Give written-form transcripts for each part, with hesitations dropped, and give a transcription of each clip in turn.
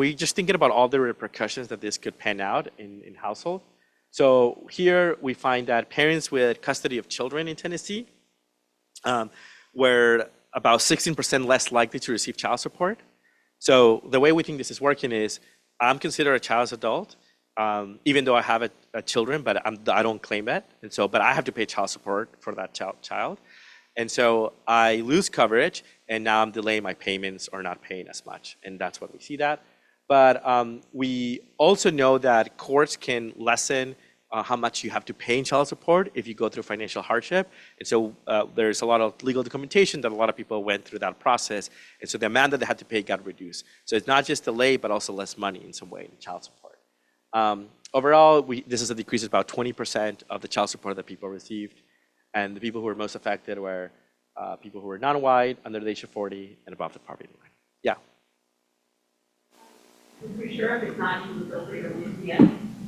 we're just thinking about all the repercussions that this could pan out in household. So here we find that parents with custody of children in Tennessee were about 16% less likely to receive child support. So the way we think this is working is I'm considered a child's adult, even though I have a children, but I don't claim it. And so, but I have to pay child support for that child. And so I lose coverage, and now I'm delaying my payments or not paying as much. And that's what we see that. But we also know that courts can lessen how much you have to pay in child support if you go through financial hardship. And so there's a lot of legal documentation that a lot of people went through that process. And so the amount that they had to pay got reduced. So it's not just delay, but also less money in some way in child support. Overall, this is a decrease of about 20% of the child support that people received. And the people who were most affected were people who were non-white, under the age of 40, and above the poverty line. Yeah. I'm pretty sure if it's not even appropriate yet.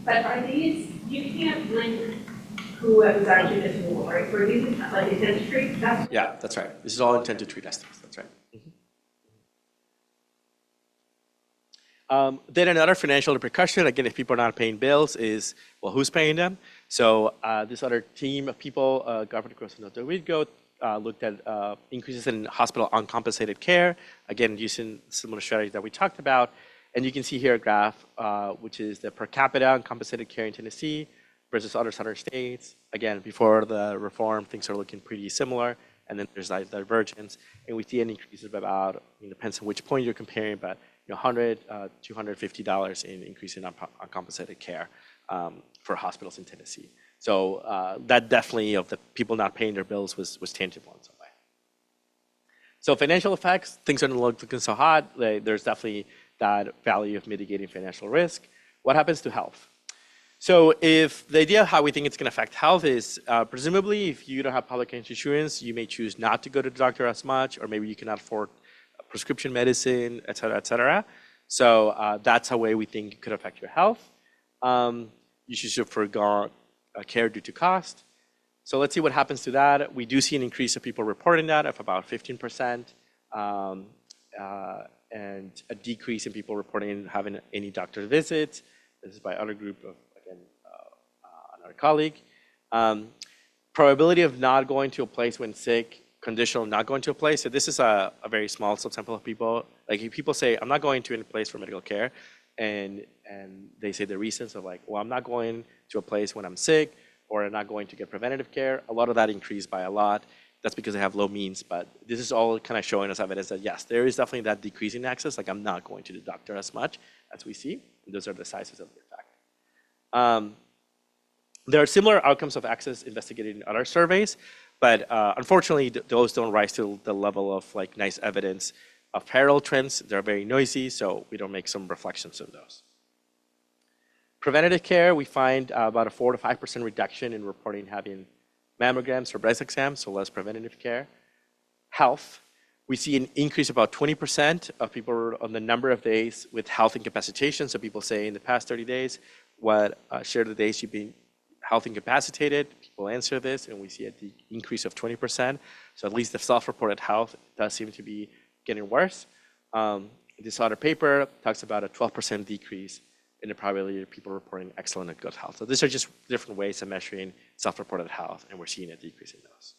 But are these, you can't link who was actually disenrolled, right? For these, like intent to treat? Yeah, that's right. This is all intent to treat estimates. That's right. Then another financial repercussion, again, if people are not paying bills, is, well, who's paying them? So this other team of people, Governor Gross and Dr. Rigo, looked at increases in hospital uncompensated care, again, using similar strategies that we talked about. And you can see here a graph, which is the per capita uncompensated care in Tennessee versus other southern states. Again, before the reform, things are looking pretty similar. And then there's that divergence. And we see an increase of about, it depends on which point you're comparing, but $100, $250 in increase in uncompensated care for hospitals in Tennessee. So that definitely, of the people not paying their bills, was tangible in some way. So financial effects, things are not looking so hot. There's definitely that value of mitigating financial risk. What happens to health? So if the idea of how we think it's going to affect health is presumably if you don't have public insurance, you may choose not to go to the doctor as much, or maybe you cannot afford prescription medicine, et cetera, et cetera. So that's a way we think it could affect your health. You should forego care due to cost. So let's see what happens to that. We do see an increase of people reporting that of about 15%, and a decrease in people reporting having any doctor visits. This is by other group of, again, another colleague. Probability of not going to a place when sick, conditional not going to a place. So this is a very small subsample of people. Like if people say, I'm not going to any place for medical care, and they say the reasons of like, well, I'm not going to a place when I'm sick, or I'm not going to get preventative care, a lot of that increased by a lot. That's because they have low means, but this is all kind of showing us evidence that yes, there is definitely that decrease in access, like I'm not going to the doctor as much as we see. And those are the sizes of the effect. There are similar outcomes of access investigated in other surveys, but unfortunately, those don't rise to the level of like nice evidence of parallel trends. They're very noisy, so we don't make some reflections on those. Preventative care, we find about a 4 to 5% reduction in reporting having mammograms or breast exams, so less preventative care. Health, we see an increase of about 20% of people on the number of days with health incapacitation. So people say in the past 30 days, what share of the days you've been health incapacitated, people answer this, and we see an increase of 20%. So at least the self-reported health does seem to be getting worse. This other paper talks about a 12% decrease in the probability of people reporting excellent and good health. So these are just different ways of measuring self-reported health, and we're seeing a decrease in those.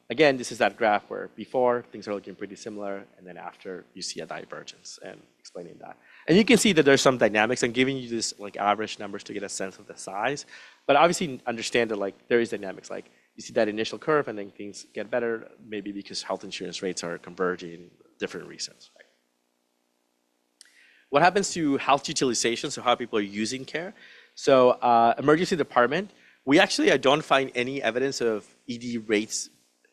Again, this is that graph where before things are looking pretty similar, and then after you see a divergence, and explaining that. And you can see that there's some dynamics. I'm giving you this like average numbers to get a sense of the size, but obviously understand that like there is dynamics. Like you see that initial curve, and then things get better, maybe because health insurance rates are converging, different reasons. Right? What happens to health utilization, so how people are using care? So emergency department, we actually don't find any evidence of ED rates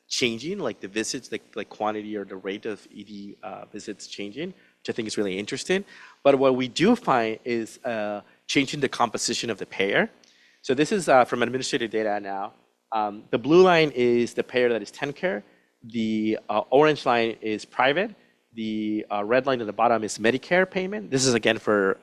changing, like the visits, like quantity or the rate of ED visits changing, which I think is really interesting. But what we do find is changing the composition of the payer. So this is from administrative data now. The blue line is the payer that is TennCare. The orange line is private. The red line at the bottom is Medicare payment. This is again for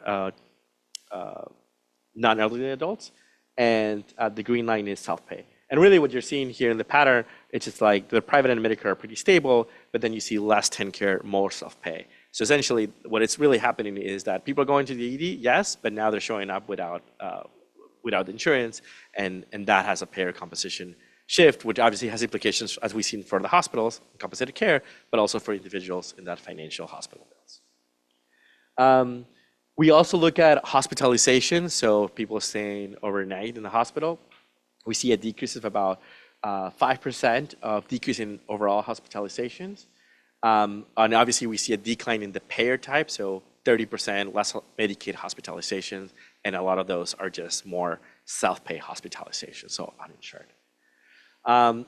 non-elderly adults. And the green line is self-pay. And really what you're seeing here in the pattern, it's just like the private and Medicare are pretty stable, but then you see less TennCare, more self-pay. So essentially, what it's really happening is that people are going to the ED, yes, but now they're showing up without insurance, and that has a payer composition shift, which obviously has implications, as we've seen for the hospitals, compensated care, but also for individuals in that financial hospital bills. We also look at hospitalization, so people staying overnight in the hospital. We see a decrease of about 5% of decrease in overall hospitalizations. And obviously, we see a decline in the payer type, so 30% less Medicaid hospitalizations, and a lot of those are just more self-pay hospitalizations, so uninsured.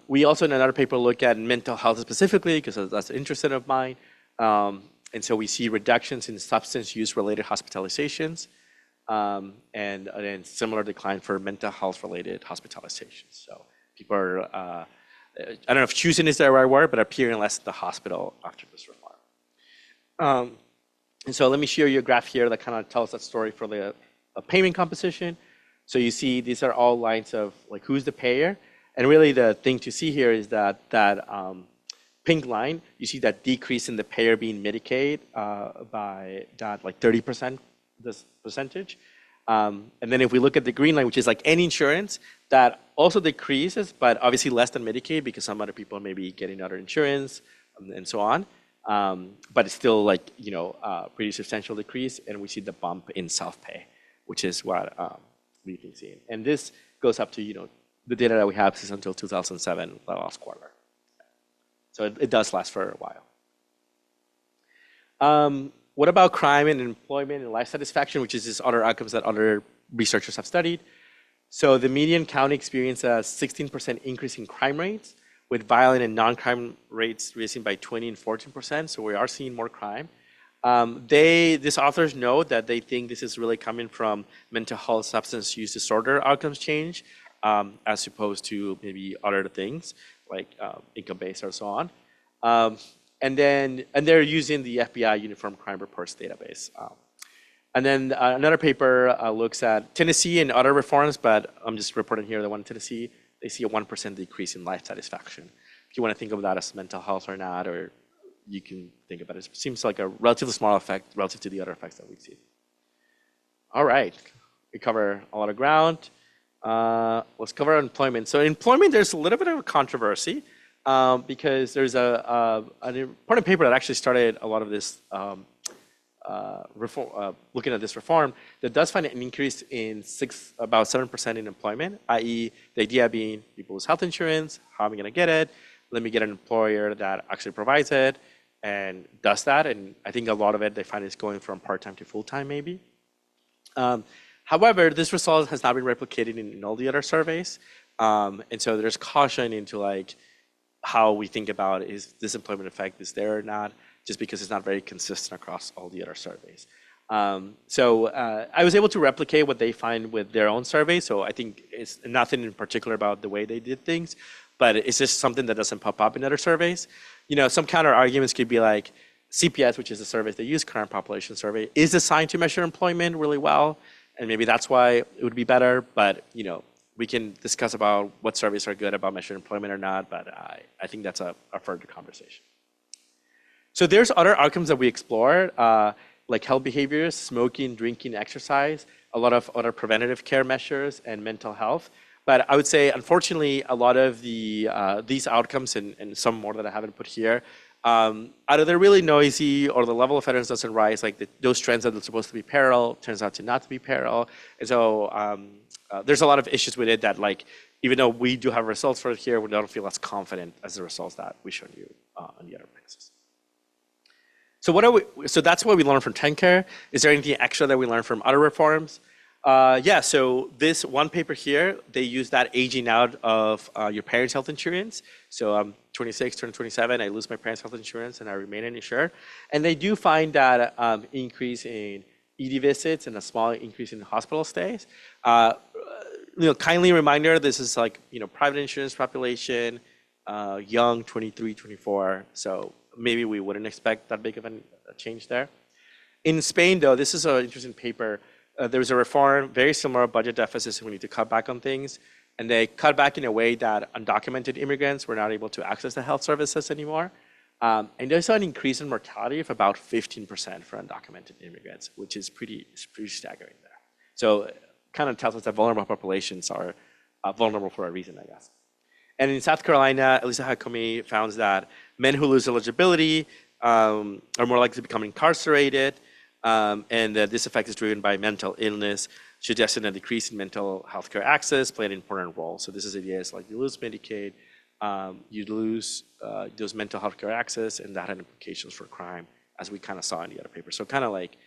We also, in another paper, look at mental health specifically, because that's an interest of mine. And so we see reductions in substance use-related hospitalizations, and then similar decline for mental health-related hospitalizations. So people are, I don't know if choosing is the right word, but appearing less in the hospital after this reform. And so let me show you a graph here that kind of tells that story for the payment composition. So you see these are all lines of like who's the payer. And really the thing to see here is that pink line, you see that decrease in the payer being Medicaid by that like 30%, this percentage. And then if we look at the green line, which is like any insurance, that also decreases, but obviously less than Medicaid because some other people may be getting other insurance and so on. But it's still like, pretty substantial decrease. And we see the bump in self-pay, which is what we've been seeing. And this goes up to, the data that we have is until 2007, the last quarter. So it does last for a while. What about crime and employment and life satisfaction, which is just other outcomes that other researchers have studied? So the median county experienced a 16% increase in crime rates, with violent and non-crime rates raising by 20 and 14%. So we are seeing more crime. These authors know that they think this is really coming from mental health substance use disorder outcomes change, as opposed to maybe other things like income-based or so on. And they're using the FBI Uniform Crime Reports database. And then another paper looks at Tennessee and other reforms, but I'm just reporting here the one in Tennessee, they see a 1% decrease in life satisfaction. If you want to think of that as mental health or not, or you can think about it. It seems like a relatively small effect relative to the other effects that we've seen. All right, we cover a lot of ground. Let's cover employment. So employment, there's a little bit of a controversy because there's an important paper that actually started a lot of this looking at this reform that does find an increase in about 7% in employment, i.e. the idea being people lose health insurance, how am I going to get it? Let me get an employer that actually provides it and does that. And I think a lot of it they find is going from part-time to full-time maybe. However, this result has not been replicated in all the other surveys. And so there's caution into like how we think about is this employment effect is there or not, just because it's not very consistent across all the other surveys. So I was able to replicate what they find with their own survey. So I think it's nothing in particular about the way they did things, but it's just something that doesn't pop up in other surveys. Some counter arguments could be like CPS, which is a survey they use, current population survey, is designed to measure employment really well. And maybe that's why it would be better, but we can discuss about what surveys are good about measuring employment or not, but I think that's a further conversation. So there's other outcomes that we explored, like health behaviors, smoking, drinking, exercise, a lot of other preventative care measures, and mental health. But I would say, unfortunately, a lot of these outcomes, and some more that I haven't put here, either they're really noisy or the level of evidence doesn't rise, like those trends that are supposed to be parallel turns out to not to be parallel. And so there's a lot of issues with it that like, even though we do have results for it here, we don't feel as confident as the results that we showed you on the other places. So that's what we learned from TennCare. Is there anything extra that we learned from other reforms? Yeah, so this one paper here, they use that aging out of your parents' health insurance. So I'm 26, turning 27, I lose my parents' health insurance and I remain uninsured. And they do find that increase in ED visits and a small increase in hospital stays. Kindly reminder, this is like, private insurance population, young, 23, 24. So maybe we wouldn't expect that big of a change there. In Spain, though, this is an interesting paper. There was a reform, very similar budget deficits, and we need to cut back on things. And they cut back in a way that undocumented immigrants were not able to access the health services anymore. And there's an increase in mortality of about 15% for undocumented immigrants, which is pretty staggering there. So kind of tells us that vulnerable populations are vulnerable for a reason, I guess. And in South Carolina, Elisa Hakumi found that men who lose eligibility are more likely to become incarcerated, and that this effect is driven by mental illness, suggesting a decrease in mental health care access played an important role. So this is ideas like you lose Medicaid, you lose those mental health care access, and that had implications for crime, as we kind of saw in the other paper. So kind of like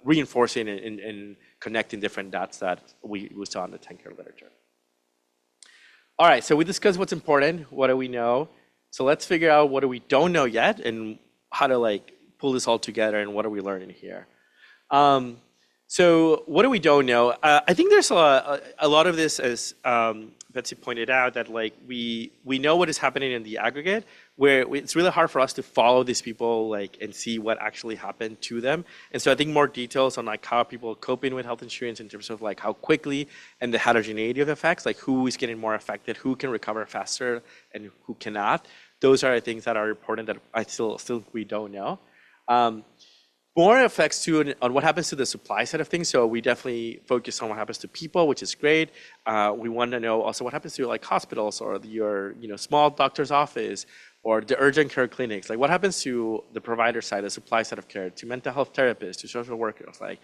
reinforcing and connecting different dots that we saw in the TennCare literature. All right, so we discussed what's important, what do we know. So let's figure out what do we don't know yet and how to like pull this all together and what are we learning here. So what do we don't know? I think there's a lot of this, as Betsy pointed out, that like we know what is happening in the aggregate, where it's really hard for us to follow these people like and see what actually happened to them. And so I think more details on like how people are coping with health insurance in terms of like how quickly and the heterogeneity of effects, like who is getting more affected, who can recover faster and who cannot. Those are things that are important that I still we don't know. More effects too on what happens to the supply side of things. So we definitely focus on what happens to people, which is great. We want to know also what happens to like hospitals or your small doctor's office or the urgent care clinics. Like what happens to the provider side, the supply side of care, to mental health therapists, to social workers. Like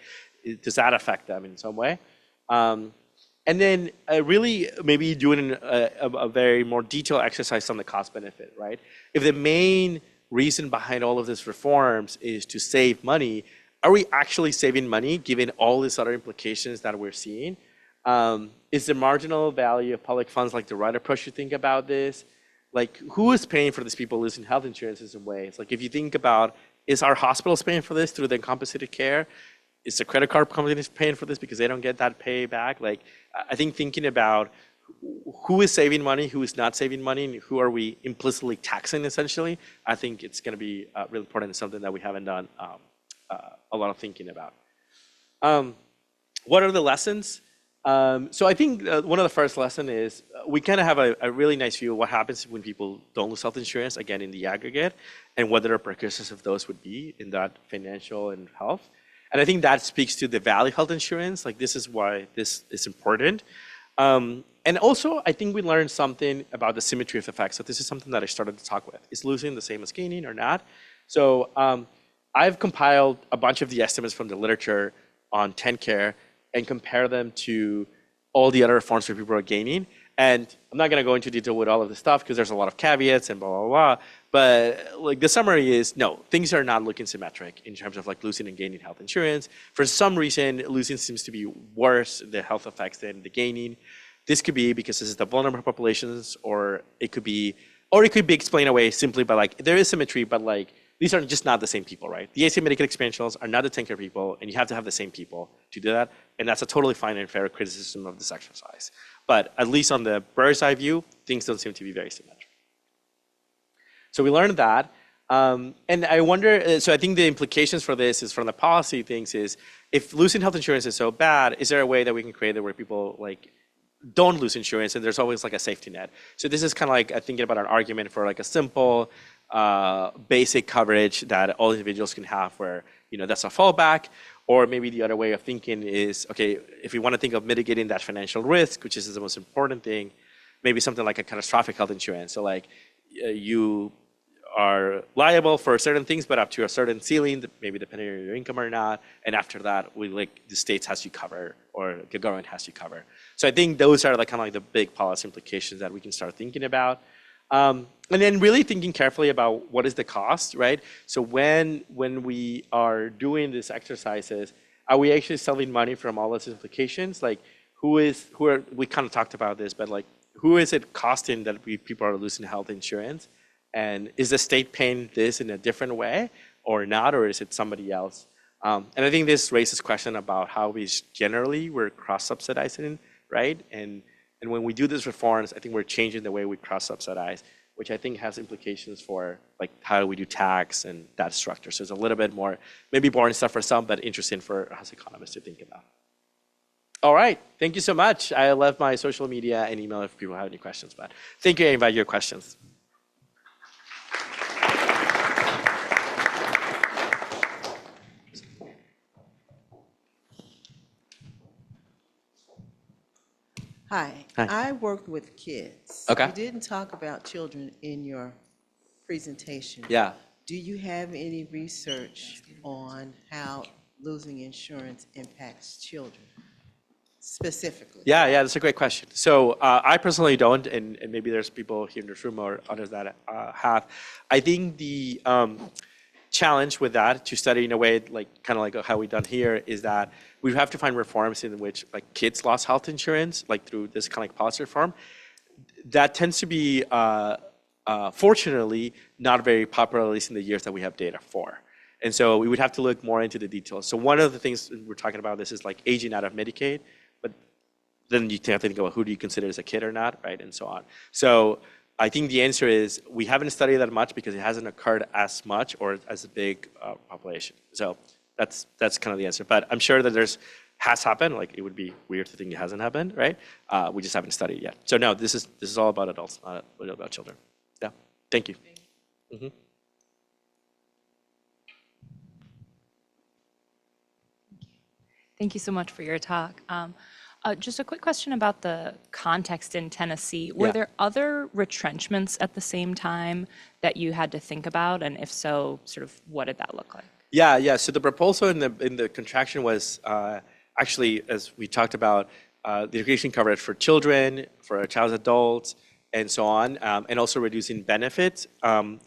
does that affect them in some way? And then really maybe doing a very more detailed exercise on the cost benefit, right? If the main reason behind all of these reforms is to save money, are we actually saving money given all these other implications that we're seeing? Is the marginal value of public funds like the right approach to think about this? Like who is paying for these people losing health insurance in some ways? Like if you think about, is our hospitals paying for this through the compensated care? Is the credit card companies paying for this because they don't get that pay back? Like I think thinking about who is saving money, who is not saving money, and who are we implicitly taxing essentially, I think it's going to be really important and something that we haven't done a lot of thinking about. What are the lessons? So I think one of the first lessons is we kind of have a really nice view of what happens when people don't lose health insurance, again, in the aggregate, and what the repercussions of those would be in that financial and health. And I think that speaks to the value of health insurance. Like this is why this is important. And also, I think we learned something about the symmetry of effects. So this is something that I started to talk with. Is losing the same as gaining or not? So I've compiled a bunch of the estimates from the literature on TennCare and compare them to all the other reforms where people are gaining. And I'm not going to go into detail with all of this stuff because there's a lot of caveats and blah, blah, blah. But like the summary is, no, things are not looking symmetric in terms of like losing and gaining health insurance. For some reason, losing seems to be worse, the health effects, than the gaining. This could be because this is the vulnerable populations, or it could be explained away simply by like, there is symmetry, but like, these are just not the same people, right? The ACA Medicaid expansions are not the TennCare people, and you have to have the same people to do that. And that's a totally fine and fair criticism of this exercise. But at least on the bird's eye view, things don't seem to be very symmetric. So we learned that. And I wonder, so I think the implications for this is from the policy things is, if losing health insurance is so bad, is there a way that we can create it where people like don't lose insurance and there's always like a safety net? So this is kind of like thinking about an argument for like a simple, basic coverage that all individuals can have where, that's a fallback. Or maybe the other way of thinking is, okay, if we want to think of mitigating that financial risk, which is the most important thing, maybe something like a catastrophic health insurance. So like you are liable for certain things, but up to a certain ceiling, maybe depending on your income or not. And after that, the states has you cover, or the government has you cover. So I think those are kind of like the big policy implications that we can start thinking about. And then really thinking carefully about what is the cost, right? So when we are doing these exercises, are we actually saving money from all those implications? Like we kind of talked about this, but like who is it costing that people are losing health insurance? And is the state paying this in a different way or not, or is it somebody else? And I think this raises question about how we're cross-subsidizing, right? And when we do these reforms, I think we're changing the way we cross-subsidize, which I think has implications for like how we do tax and that structure. So it's a little bit more, maybe boring stuff for some, but interesting for us economists to think about. All right, thank you so much. I left my social media and email if people have any questions, but thank you. I invite your questions. Hi, Hi. I worked with kids. Okay. You didn't talk about children in your presentation. Yeah. Do you have any research on how losing insurance impacts children specifically? Yeah, that's a great question. So I personally don't, and maybe there's people here in this room or others that have. I think the challenge with that to study in a way like kind of like how we done here is that we have to find reforms in which like kids lost health insurance like through this kind of like policy reform. That tends to be fortunately not very popular, at least in the years that we have data for. And so we would have to look more into the details. So one of the things we're talking about this is like aging out of Medicaid, but then you have to think about who do you consider as a kid or not, right, and so on. So I think the answer is we haven't studied that much because it hasn't occurred as much or as a big population. So that's kind of the answer. But I'm sure that has happened. Like it would be weird to think it hasn't happened, right? We just haven't studied it yet. So no, this is all about adults, not really about children. Yeah. Thank you. Mhm. Thank you so much for your talk. Just a quick question about the context in Tennessee. Were Yeah. there other retrenchments at the same time that you had to think about? And if so, sort of what did that look like? Yeah. So the proposal in the contraction was actually, as we talked about, the education coverage for children, for child adults, and so on, and also reducing benefits,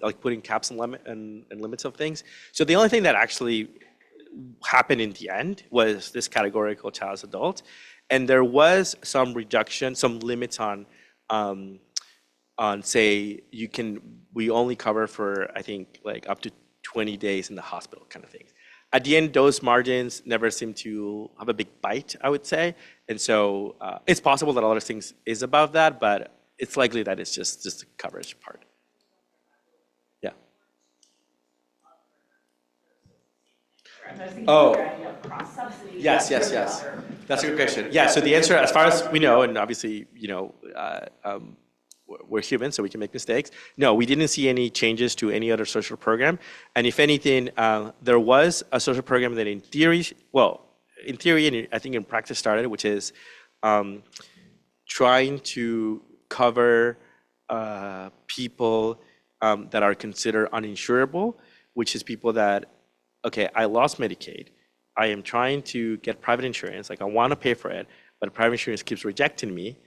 like putting caps and limits of things. So the only thing that actually happened in the end was this categorical child as adult, and there was some reduction, some limits on say we only cover for I think like up to 20 days in the hospital kind of things. At the end, those margins never seem to have a big bite, I would say, and so it's possible that a lot of things is above that, but it's likely that it's just the coverage part. Yeah. Oh. Yes. That's a good question. Yeah, so the answer, as far as we know, and obviously, we're human, so we can make mistakes. No, we didn't see any changes to any other social program. And if anything, there was a social program that in theory, and I think in practice started, which is trying to cover people that are considered uninsurable, which is people that, okay, I lost Medicaid. I am trying to get private insurance. Like I want to pay for it, but private insurance keeps rejecting me.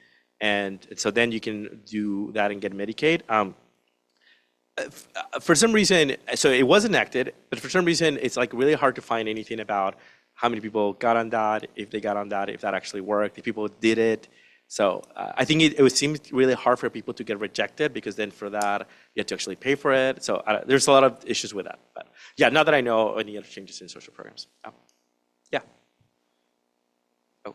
And so then you can do that and get Medicaid. For some reason, so it was enacted, but for some reason, it's like really hard to find anything about how many people got on that, if they got on that, if that actually worked, if people did it. So I think it would seem really hard for people to get rejected because then for that, you have to actually pay for it. So there's a lot of issues with that. But yeah, not that I know any other changes in social programs. Yeah. Oh.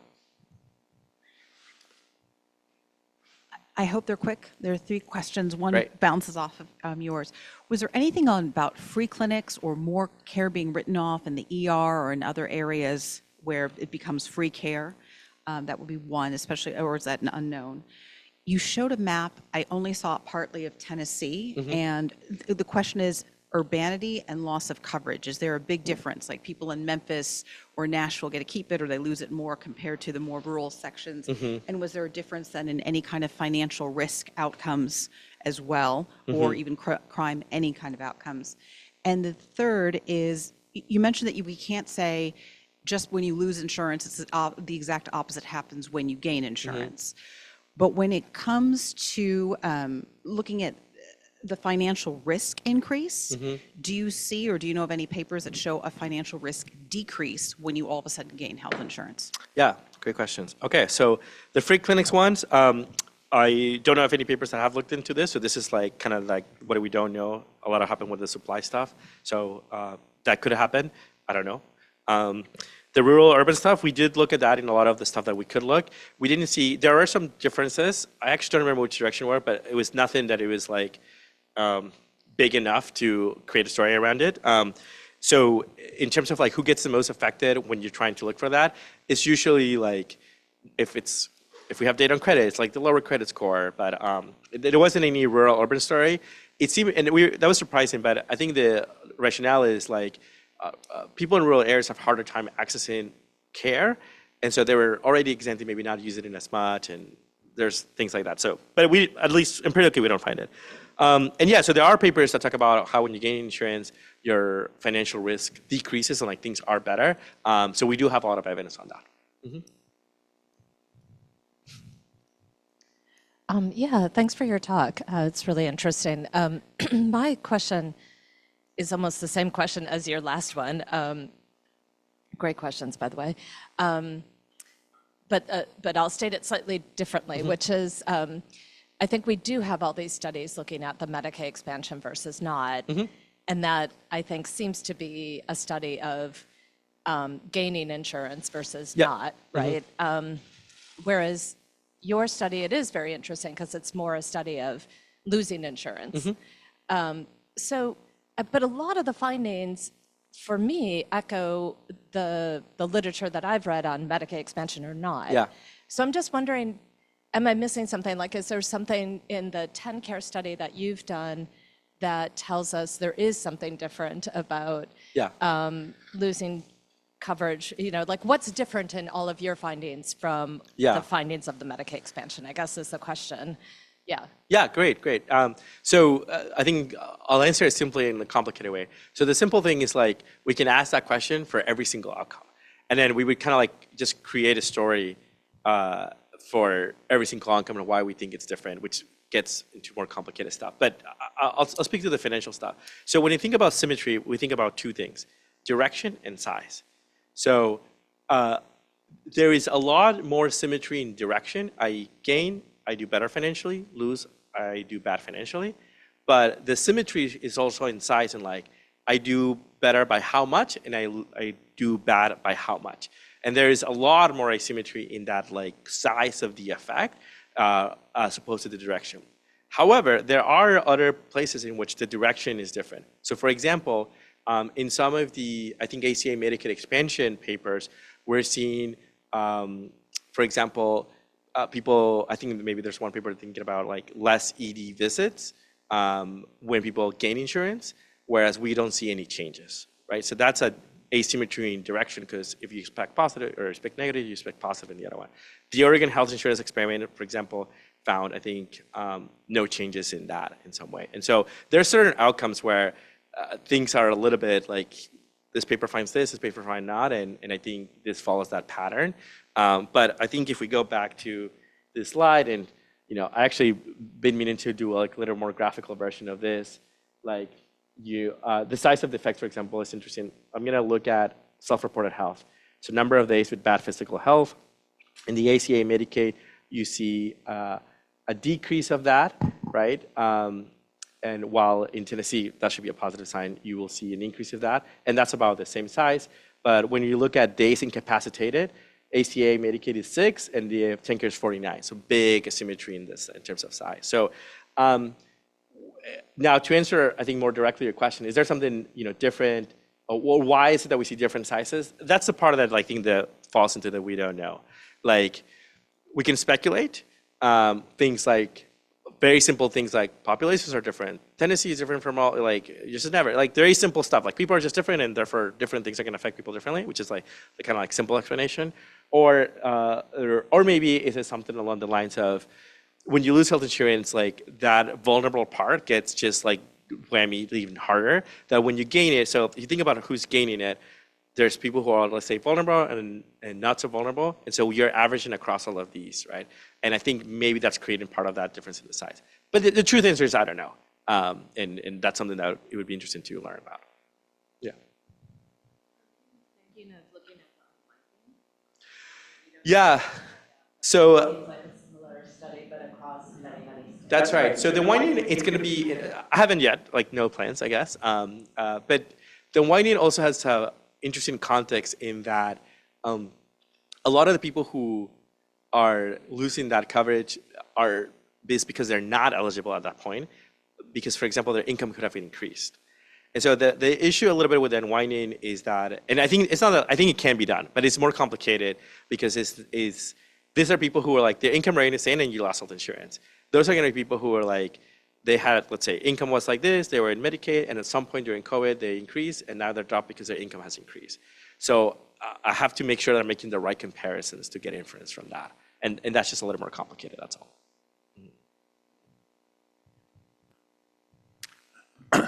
I hope they're quick. There are 3 questions. One Right. bounces off of yours. Was there anything about free clinics or more care being written off in the ER or in other areas where it becomes free care? That would be one, especially, or is that an unknown? You showed a map. I only saw it partly of Tennessee. And the question is urbanity and loss of coverage. Is there a big difference? Like people in Memphis or Nashville get to keep it or they lose it more compared to the more rural sections? And was there a difference then in any kind of financial risk outcomes as well, or even crime, any kind of outcomes? And the third is, you mentioned that we can't say just when you lose insurance, it's the exact opposite happens when you gain insurance. But when it comes to looking at the financial risk increase, do you see or do you know of any papers that show a financial risk decrease when you all of a sudden gain health insurance? Yeah, great questions. Okay, so the free clinics ones, I don't know of any papers that have looked into this. So this is like kind of like what we don't know. A lot happened with the supply stuff. So that could have happened. I don't know. The rural urban stuff, we did look at that in a lot of the stuff that we could look. We didn't see, there are some differences. I actually don't remember which direction were, but it was nothing that it was like big enough to create a story around it. So in terms of like who gets the most affected when you're trying to look for that, it's usually like if we have data on credit, it's like the lower credit score. But there wasn't any rural urban story. It seemed, and that was surprising. But I think the rationale is like people in rural areas have harder time accessing care, and so they were already exempted, maybe not using it as much, and there's things like that. So, but we, at least empirically, we don't find it. And yeah, so there are papers that talk about how when you gain insurance, your financial risk decreases and like things are better. So we do have a lot of evidence on that. Yeah, thanks for your talk. It's really interesting. My question is almost the same question as your last one. Great questions, by the way. But I'll state it slightly differently, which is I think we do have all these studies looking at the Medicaid expansion versus not, and that I think seems to be a study of gaining insurance versus not, right? Whereas your study, it is very interesting because it's more a study of losing insurance. But a lot of the findings for me echo the literature that I've read on Medicaid expansion or not. Yeah. So I'm just wondering, am I missing something? Like, is there something in the TennCare study that you've done that tells us there is something different about losing coverage? You know, like what's different in all of your findings from the findings of the Medicaid expansion, I guess is the question. Yeah. Yeah, great. So I think I'll answer it simply in a complicated way. So the simple thing is like, we can ask that question for every single outcome. And then we would kind of like just create a story for every single outcome and why we think it's different, which gets into more complicated stuff. But I'll speak to the financial stuff. So when you think about symmetry, we think about two things, direction and size. So there is a lot more symmetry in direction. I gain, I do better financially, lose, I do bad financially. But the symmetry is also in size and like, I do better by how much and I do bad by how much. And there is a lot more asymmetry in that like size of the effect as opposed to the direction. However, there are other places in which the direction is different. So for example, in some of the, I think ACA Medicaid expansion papers, we're seeing, for example, people, I think maybe there's one paper thinking about like less ED visits when people gain insurance, whereas we don't see any changes, right? So that's a asymmetry in direction because if you expect positive or expect negative, you expect positive in the other one. The Oregon Health Insurance Experiment, for example, found, I think, no changes in that in some way. And so there are certain outcomes where things are a little bit like this paper finds this paper finds not, and I think this follows that pattern. But I think if we go back to this slide, and you know, I actually been meaning to do a like, little more graphical version of this. Like the size of the effects, for example, is interesting. I'm gonna look at self-reported health. So number of days with bad physical health. In the ACA Medicaid, you see a decrease of that, right? And while in Tennessee, that should be a positive sign, you will see an increase of that. And that's about the same size. But when you look at days incapacitated, ACA Medicaid is 6 and the TennCare is 49. So big asymmetry in this in terms of size. So now to answer, I think more directly your question, is there something different, or why is it that we see different sizes? That's the part that I think that falls into that we don't know. Like we can speculate things like very simple things like populations are different. Tennessee is different from all, like, just never, like, very simple stuff. Like, people are just different, and therefore different things are going to affect people differently, which is like the kind of like simple explanation. Or maybe is it something along the lines of when you lose health insurance, like that vulnerable part gets just like whammy even harder. That when you gain it, so if you think about who's gaining it, there's people who are, let's say, vulnerable and not so vulnerable. And so you're averaging across all of these, right? And I think maybe that's creating part of that difference in the size. But the truth answer is I don't know. And that's something that it would be interesting to learn about. Yeah. Yeah. So that's right. So the winding, it's going to be, I haven't yet, like no plans, I guess. But the winding also has interesting context in that a lot of the people who are losing that coverage are this because they're not eligible at that point, because, for example, their income could have increased. And so the issue a little bit with the unwinding is that, and I think it's not that, I think it can be done, but it's more complicated because these are people who are like, their income rate is in and you lost health insurance. Those are going to be people who are like, they had, let's say, income was like this, they were in Medicaid, and at some point during COVID, they increased, and now they're dropped because their income has increased. So I have to make sure that I'm making the right comparisons to get inference from that. And that's just a little more complicated, that's all.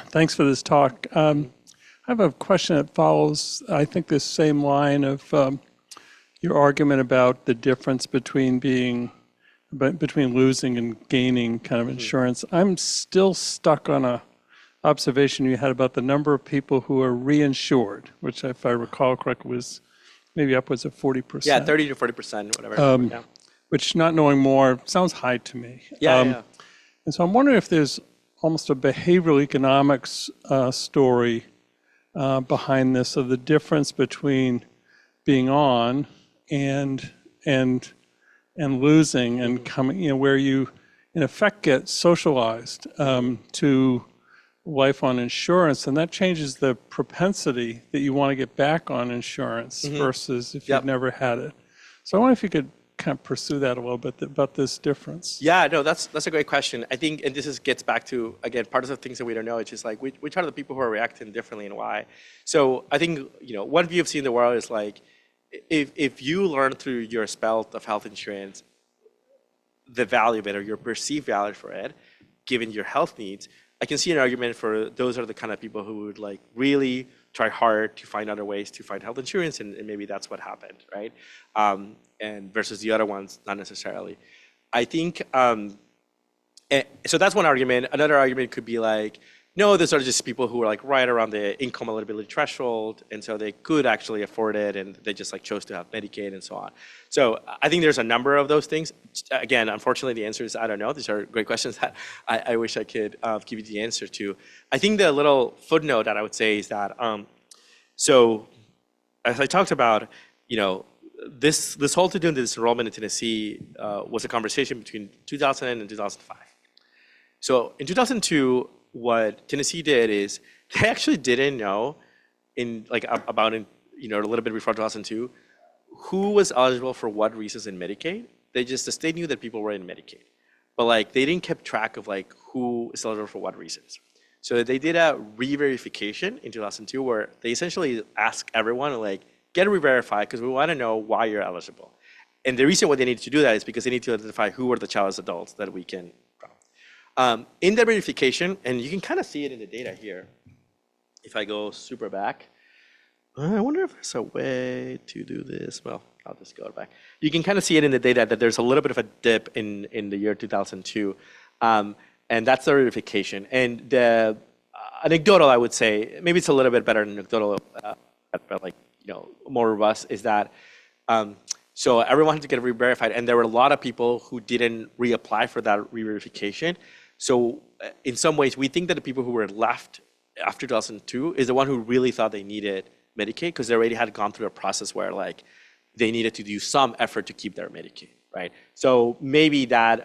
Thanks for this talk. I have a question that follows, I think, this same line of your argument about the difference between between losing and gaining kind of insurance. I'm still stuck on a observation you had about the number of people who are reinsured, which, if I recall correctly, was maybe upwards of 40%. Yeah, 30 to 40%, whatever. Yeah. Which, not knowing more, sounds high to me. Yeah. And so I'm wondering if there's almost a behavioral economics story behind this, of the difference between being on and losing and coming, where you in effect get socialized to life on insurance, and that changes the propensity that you want to get back on insurance versus if you've never had it. So I wonder if you could kind of pursue that a little bit, about this difference. Yeah, no, that's a great question. I think, and this gets back to, again, part of the things that we don't know, it's just like, which are the people who are reacting differently and why? So I think, one view of seeing the world is like, if you learn through your spell of health insurance, the value of it or your perceived value for it, given your health needs, I can see an argument for those are the kind of people who would like really try hard to find other ways to find health insurance, and maybe that's what happened, right? And versus the other ones, not necessarily. I think, so that's one argument. Another argument could be like, no, those are just people who are like right around the income eligibility threshold, and so they could actually afford it, and they just like chose to have Medicaid and so on. So I think there's a number of those things. Again, unfortunately, the answer is I don't know. These are great questions that I wish I could give you the answer to. I think the little footnote that I would say is that, so as I talked about, this whole to do this enrollment in Tennessee was a conversation between 2000 and 2005. So in 2002, what Tennessee did is they actually didn't know about a little bit before 2002 who was eligible for what reasons in Medicaid. The state knew that people were in Medicaid, but like they didn't keep track of like who is eligible for what reasons. So they did a re-verification in 2002 where they essentially asked everyone to like get re-verified because we want to know why you're eligible. And the reason why they need to do that is because they need to identify who are the childless adults that we can. In the verification, and you can kind of see it in the data here. If I go super back, I wonder if there's a way to do this. Well, I'll just go back. You can kind of see it in the data that there's a little bit of a dip in the year 2002. And that's the verification. And the anecdotal, I would say, maybe it's a little bit better than anecdotal, but like, more robust, is that so everyone had to get re-verified, and there were a lot of people who didn't reapply for that re-verification. So in some ways, we think that the people who were left after 2002 is the one who really thought they needed Medicaid because they already had gone through a process where like they needed to do some effort to keep their Medicaid, right? So maybe that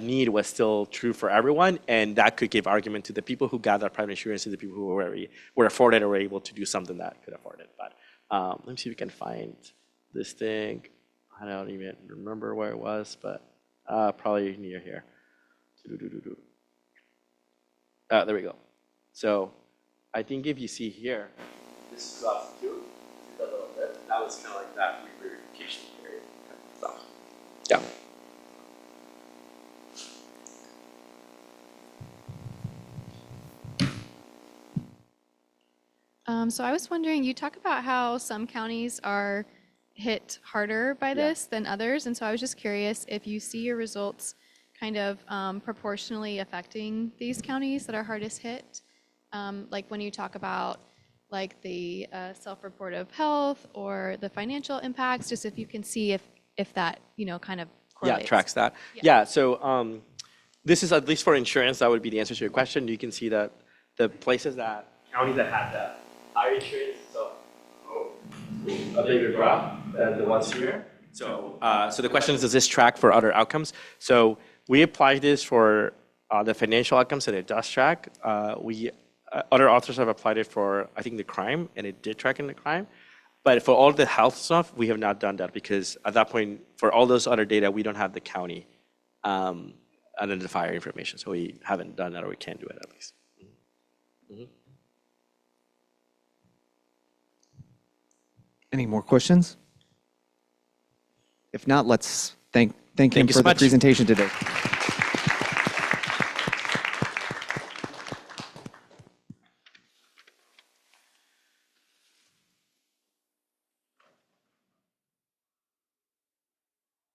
need was still true for everyone, and that could give argument to the people who got that private insurance and the people who were afforded or were able to do something that could afford it. But let me see if we can find this thing. I don't even remember where it was, but probably near here. There we go. So I think if you see here, this is 2002. That was kind of like that re-verification period. So, yeah. So I was wondering, you talk about how some counties are hit harder by this than others, and so I was just curious if you see your results kind of proportionally affecting these counties that are hardest hit, like when you talk about like the self-report of health or the financial impacts, just if you can see if that kind of correlates. Yeah, tracks that. Yeah, so this is at least for insurance, that would be the answer to your question. You can see that the counties that had the higher insurance, so a bigger drop than the ones here. So the question is, does this track for other outcomes? So we applied this for the financial outcomes, and it does track. Other authors have applied it for, I think, the crime, and it did track in the crime. But for all the health stuff, we have not done that because at that point, for all those other data, we don't have the county identifier information. So we haven't done that, or we can't do it at least. Mm-hmm. Any more questions? If not, let's thank him Thank you for so the much. presentation today.